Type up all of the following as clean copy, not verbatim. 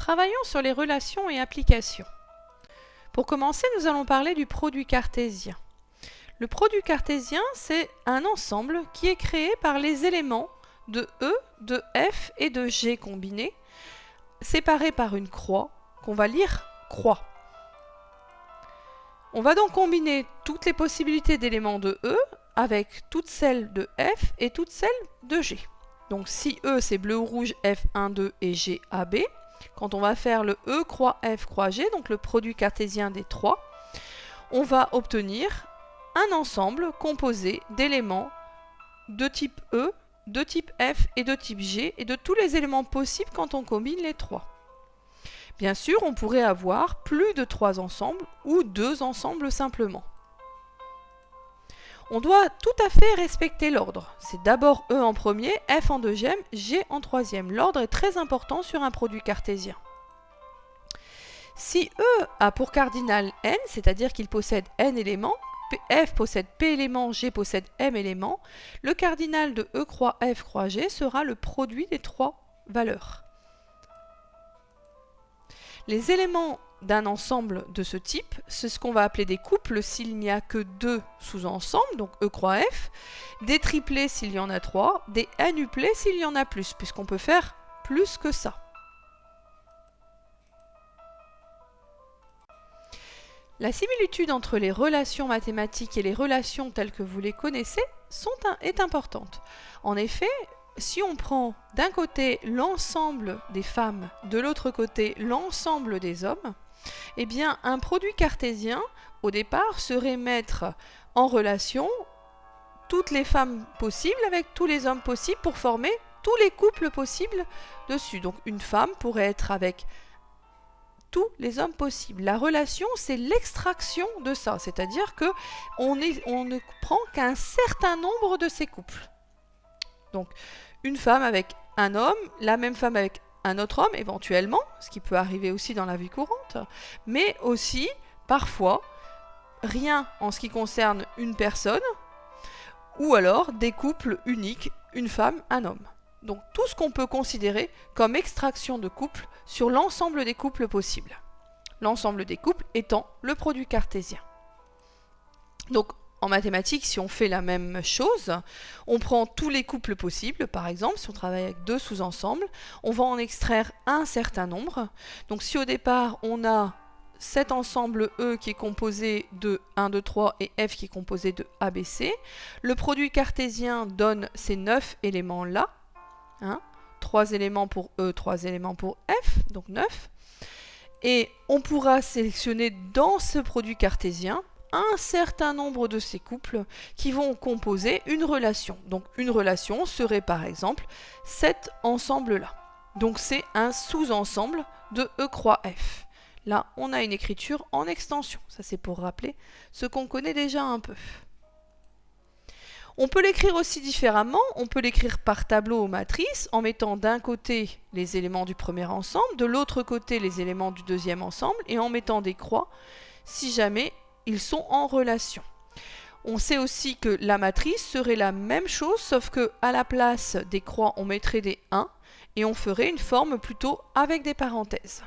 Travaillons sur les relations et applications. Pour commencer, nous allons parler du produit cartésien. Le produit cartésien, c'est un ensemble qui est créé par les éléments de E, de F et de G combinés, séparés par une croix, qu'on va lire croix. On va donc combiner toutes les possibilités d'éléments de E avec toutes celles de F et toutes celles de G. Donc si E c'est bleu ou rouge, F 1, 2 et G, A, B, quand on va faire le E croix F croix G, donc le produit cartésien des trois, on va obtenir un ensemble composé d'éléments de type E, de type F et de type G et de tous les éléments possibles quand on combine les trois. Bien sûr, on pourrait avoir plus de 3 ensembles ou 2 ensembles simplement. On doit tout à fait respecter l'ordre. C'est d'abord E en premier, F en deuxième, G en troisième. L'ordre est très important sur un produit cartésien. Si E a pour cardinal n, c'est-à-dire qu'il possède n éléments, F possède p éléments, G possède m éléments, le cardinal de E croix F croix G sera le produit des trois valeurs. Les éléments d'un ensemble de ce type, c'est ce qu'on va appeler des couples s'il n'y a que 2 sous-ensembles, donc E croix F, des triplés s'il y en a 3, des n-uplés s'il y en a plus, puisqu'on peut faire plus que ça. La similitude entre les relations mathématiques et les relations telles que vous les connaissez est importante. En effet, si on prend d'un côté l'ensemble des femmes, de l'autre côté l'ensemble des hommes, eh bien un produit cartésien, au départ, serait mettre en relation toutes les femmes possibles avec tous les hommes possibles pour former tous les couples possibles dessus. Donc une femme pourrait être avec tous les hommes possibles. La relation, c'est l'extraction de ça, c'est-à-dire qu'on ne prend qu'un certain nombre de ces couples. Donc, une femme avec un homme, la même femme avec un autre homme, éventuellement, ce qui peut arriver aussi dans la vie courante, mais aussi, parfois, rien en ce qui concerne une personne, ou alors des couples uniques, une femme, un homme. Donc, tout ce qu'on peut considérer comme extraction de couples sur l'ensemble des couples possibles. L'ensemble des couples étant le produit cartésien. Donc, en mathématiques, si on fait la même chose, on prend tous les couples possibles, par exemple, si on travaille avec 2 sous-ensembles, on va en extraire un certain nombre. Donc si au départ, on a cet ensemble E qui est composé de 1, 2, 3 et F qui est composé de A, B, C, le produit cartésien donne ces 9 éléments-là, 3 éléments pour E, 3 éléments pour F, donc 9. Et on pourra sélectionner dans ce produit cartésien un certain nombre de ces couples qui vont composer une relation. Donc une relation serait par exemple cet ensemble-là. Donc c'est un sous-ensemble de E croix F. Là, on a une écriture en extension. Ça c'est pour rappeler ce qu'on connaît déjà un peu. On peut l'écrire aussi différemment, on peut l'écrire par tableau ou matrice en mettant d'un côté les éléments du premier ensemble, de l'autre côté les éléments du deuxième ensemble et en mettant des croix si jamais ils sont en relation. On sait aussi que la matrice serait la même chose, sauf que à la place des croix, on mettrait des 1 et on ferait une forme plutôt avec des parenthèses.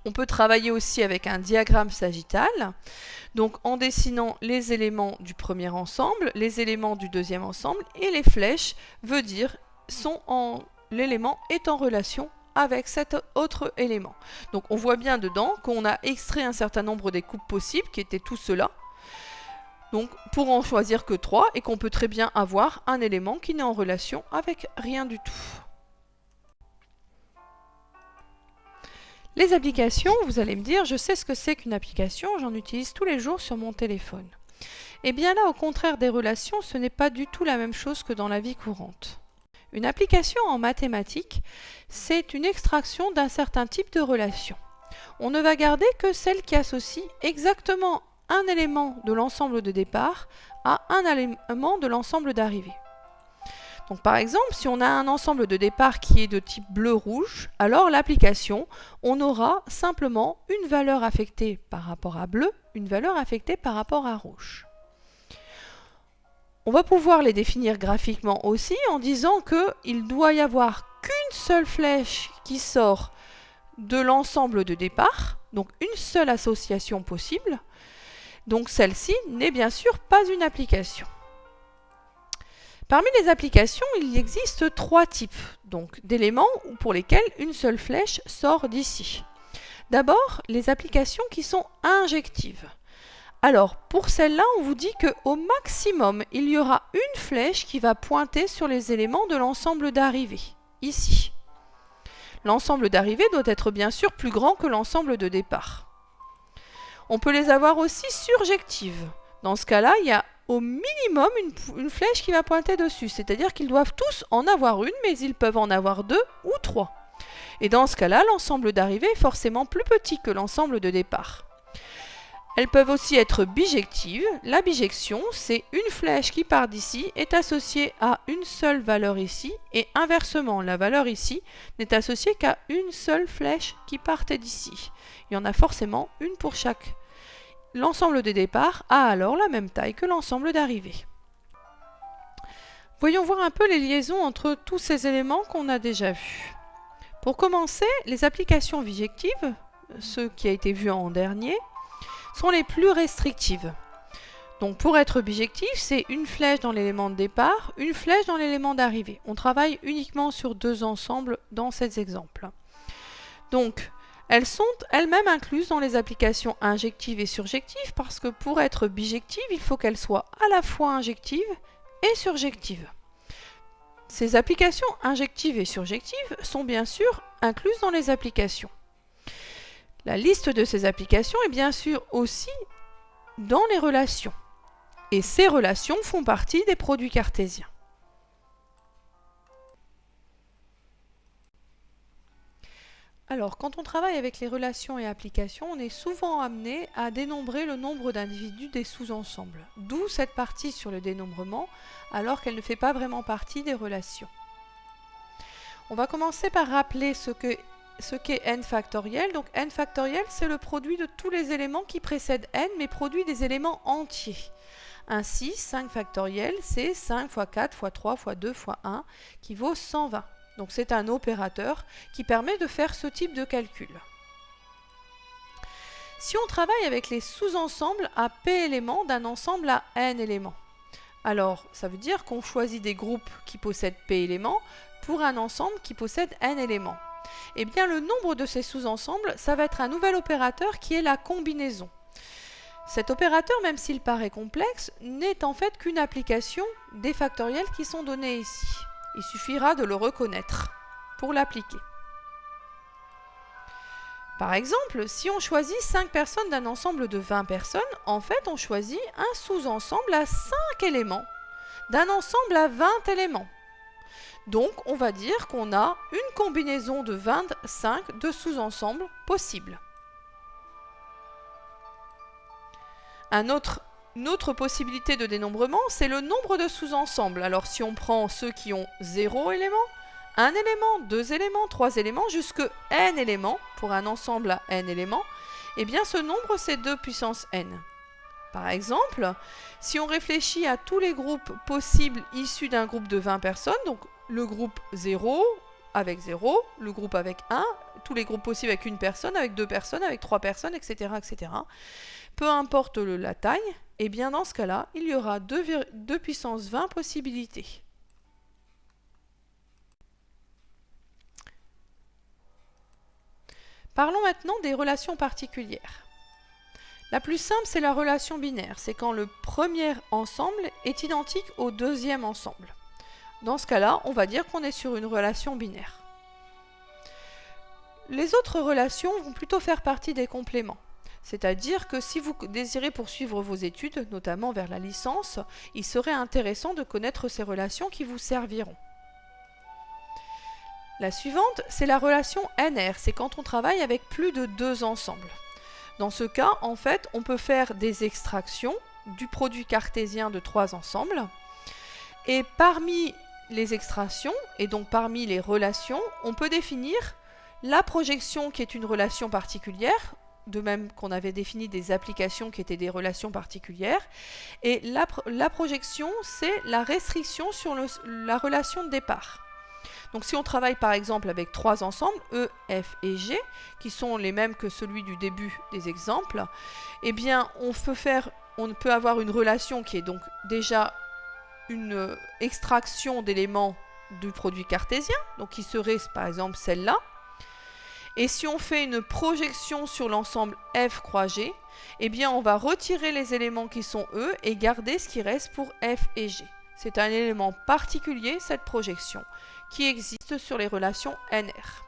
On peut travailler aussi avec un diagramme sagittal, donc en dessinant les éléments du premier ensemble, les éléments du deuxième ensemble, et les flèches veut dire l'élément est en relation avec cet autre élément. Donc on voit bien dedans qu'on a extrait un certain nombre des couples possibles, qui étaient tous ceux-là, donc pour en choisir que 3, et qu'on peut très bien avoir un élément qui n'est en relation avec rien du tout. Les applications, vous allez me dire, je sais ce que c'est qu'une application, j'en utilise tous les jours sur mon téléphone. Et bien là, au contraire des relations, ce n'est pas du tout la même chose que dans la vie courante. Une application en mathématiques, c'est une extraction d'un certain type de relation. On ne va garder que celle qui associe exactement un élément de l'ensemble de départ à un élément de l'ensemble d'arrivée. Donc par exemple, si on a un ensemble de départ qui est de type bleu-rouge, alors l'application, on aura simplement une valeur affectée par rapport à bleu, une valeur affectée par rapport à rouge. On va pouvoir les définir graphiquement aussi en disant qu'il doit y avoir qu'une seule flèche qui sort de l'ensemble de départ, donc une seule association possible. Donc celle-ci n'est bien sûr pas une application. Parmi les applications, il existe 3 types d'éléments pour lesquels une seule flèche sort d'ici. D'abord, les applications qui sont injectives. Alors, pour celle-là, on vous dit qu'au maximum, il y aura une flèche qui va pointer sur les éléments de l'ensemble d'arrivée, ici. L'ensemble d'arrivée doit être bien sûr plus grand que l'ensemble de départ. On peut les avoir aussi surjectives. Dans ce cas-là, il y a au minimum une flèche qui va pointer dessus, c'est-à-dire qu'ils doivent tous en avoir une, mais ils peuvent en avoir 2 ou 3. Et dans ce cas-là, l'ensemble d'arrivée est forcément plus petit que l'ensemble de départ. Elles peuvent aussi être bijectives. La bijection, c'est une flèche qui part d'ici, est associée à une seule valeur ici, et inversement, la valeur ici n'est associée qu'à une seule flèche qui partait d'ici. Il y en a forcément une pour chaque. L'ensemble de départ a alors la même taille que l'ensemble d'arrivée. Voyons voir un peu les liaisons entre tous ces éléments qu'on a déjà vus. Pour commencer, les applications bijectives, ce qui a été vu en dernier, sont les plus restrictives. Donc pour être bijectif, c'est une flèche dans l'élément de départ, une flèche dans l'élément d'arrivée. On travaille uniquement sur 2 ensembles dans ces exemples. Donc, elles sont elles-mêmes incluses dans les applications injectives et surjectives parce que pour être bijective, il faut qu'elles soient à la fois injectives et surjectives. Ces applications injectives et surjectives sont bien sûr incluses dans les applications. La liste de ces applications est bien sûr aussi dans les relations. Et ces relations font partie des produits cartésiens. Alors, quand on travaille avec les relations et applications, on est souvent amené à dénombrer le nombre d'individus des sous-ensembles. D'où cette partie sur le dénombrement, alors qu'elle ne fait pas vraiment partie des relations. On va commencer par rappeler ce qu'est n factoriel. Donc n factoriel, c'est le produit de tous les éléments qui précèdent n, mais produit des éléments entiers. Ainsi, 5 factoriel, c'est 5 fois 4 fois 3 fois 2 fois 1, qui vaut 120. Donc c'est un opérateur qui permet de faire ce type de calcul. Si on travaille avec les sous-ensembles à p éléments d'un ensemble à n éléments, alors ça veut dire qu'on choisit des groupes qui possèdent p éléments pour un ensemble qui possède n éléments. Eh bien le nombre de ces sous-ensembles, ça va être un nouvel opérateur qui est la combinaison. Cet opérateur, même s'il paraît complexe, n'est en fait qu'une application des factoriels qui sont donnés ici. Il suffira de le reconnaître pour l'appliquer. Par exemple, si on choisit 5 personnes d'un ensemble de 20 personnes, en fait on choisit un sous-ensemble à 5 éléments d'un ensemble à 20 éléments. Donc on va dire qu'on a une combinaison de 25 de sous-ensembles possibles. Une autre possibilité de dénombrement, c'est le nombre de sous-ensembles. Alors si on prend ceux qui ont 0 éléments, 1 élément, 2 éléments, 3 éléments, jusque n éléments, pour un ensemble à n éléments, eh bien ce nombre c'est 2 puissance n. Par exemple, si on réfléchit à tous les groupes possibles issus d'un groupe de 20 personnes, donc le groupe 0 avec 0, le groupe avec 1, tous les groupes possibles avec une personne, avec 2 personnes, avec 3 personnes, etc. etc. Peu importe la taille, et bien dans ce cas-là, il y aura 2 puissance 20 possibilités. Parlons maintenant des relations particulières. La plus simple, c'est la relation binaire. C'est quand le premier ensemble est identique au deuxième ensemble. Dans ce cas-là, on va dire qu'on est sur une relation binaire. Les autres relations vont plutôt faire partie des compléments. C'est-à-dire que si vous désirez poursuivre vos études, notamment vers la licence, il serait intéressant de connaître ces relations qui vous serviront. La suivante, c'est la relation NR, c'est quand on travaille avec plus de 2 ensembles. Dans ce cas, en fait, on peut faire des extractions du produit cartésien de 3 ensembles. Et parmi les extractions, et donc parmi les relations, on peut définir la projection qui est une relation particulière, de même qu'on avait défini des applications qui étaient des relations particulières. Et la projection, c'est la restriction sur la relation de départ. Donc si on travaille par exemple avec trois ensembles, E, F et G, qui sont les mêmes que celui du début des exemples, eh bien on peut avoir une relation qui est donc déjà une extraction d'éléments du produit cartésien, donc qui serait par exemple celle-là. Et si on fait une projection sur l'ensemble F croix G, eh bien on va retirer les éléments qui sont E et garder ce qui reste pour F et G. C'est un élément particulier, cette projection, qui existe sur les relations NR.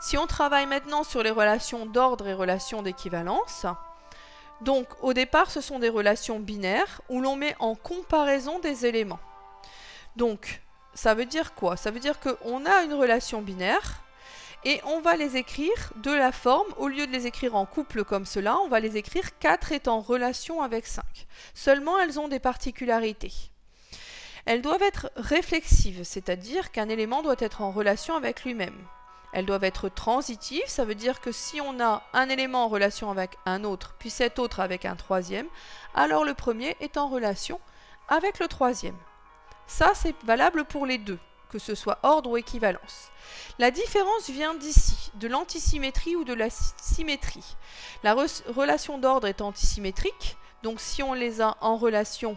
Si on travaille maintenant sur les relations d'ordre et relations d'équivalence, donc au départ ce sont des relations binaires où l'on met en comparaison des éléments. Donc ça veut dire quoi? Ça veut dire qu'on a une relation binaire et on va les écrire de la forme, au lieu de les écrire en couple comme cela, on va les écrire 4 est en relation avec 5. Seulement elles ont des particularités. Elles doivent être réflexives, c'est-à-dire qu'un élément doit être en relation avec lui-même. Elles doivent être transitives, ça veut dire que si on a un élément en relation avec un autre, puis cet autre avec un troisième, alors le premier est en relation avec le troisième. Ça, c'est valable pour les deux, que ce soit ordre ou équivalence. La différence vient d'ici, de l'antisymétrie ou de la symétrie. La relation d'ordre est antisymétrique, donc si on les a en relation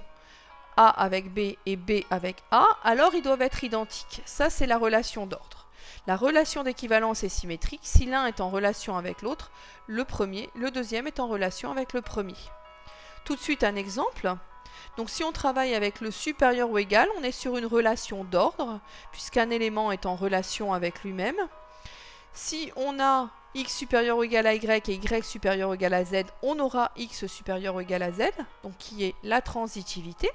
A avec B et B avec A, alors ils doivent être identiques. Ça, c'est la relation d'ordre. La relation d'équivalence est symétrique. Si l'un est en relation avec l'autre, le deuxième est en relation avec le premier. Tout de suite un exemple. Donc si on travaille avec le supérieur ou égal, on est sur une relation d'ordre, puisqu'un élément est en relation avec lui-même. Si on a x supérieur ou égal à y et y supérieur ou égal à z, on aura x supérieur ou égal à z, donc qui est la transitivité.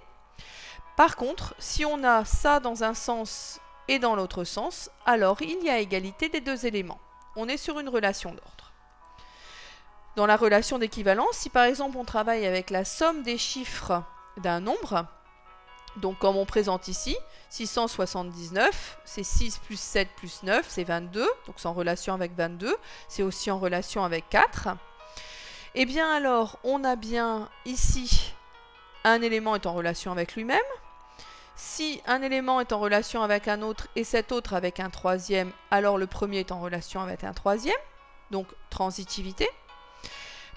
Par contre, si on a ça dans un sens et dans l'autre sens, alors il y a égalité des deux éléments. On est sur une relation d'ordre. Dans la relation d'équivalence, si par exemple on travaille avec la somme des chiffres d'un nombre, donc comme on présente ici, 679, c'est 6 plus 7 plus 9, c'est 22, donc c'est en relation avec 22, c'est aussi en relation avec 4. Et bien alors, on a bien ici, un élément est en relation avec lui-même. Si un élément est en relation avec un autre et cet autre avec un troisième, alors le premier est en relation avec un troisième, donc transitivité.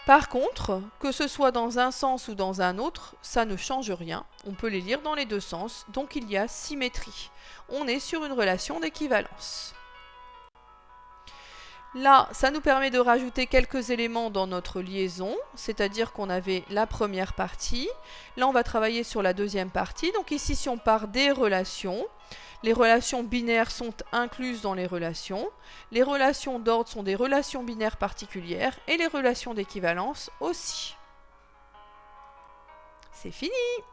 Par contre, que ce soit dans un sens ou dans un autre, ça ne change rien. On peut les lire dans les deux sens, donc il y a symétrie. On est sur une relation d'équivalence. Là, ça nous permet de rajouter quelques éléments dans notre liaison, c'est-à-dire qu'on avait la première partie. Là, on va travailler sur la deuxième partie. Donc ici, si on part des relations, les relations binaires sont incluses dans les relations d'ordre sont des relations binaires particulières et les relations d'équivalence aussi. C'est fini!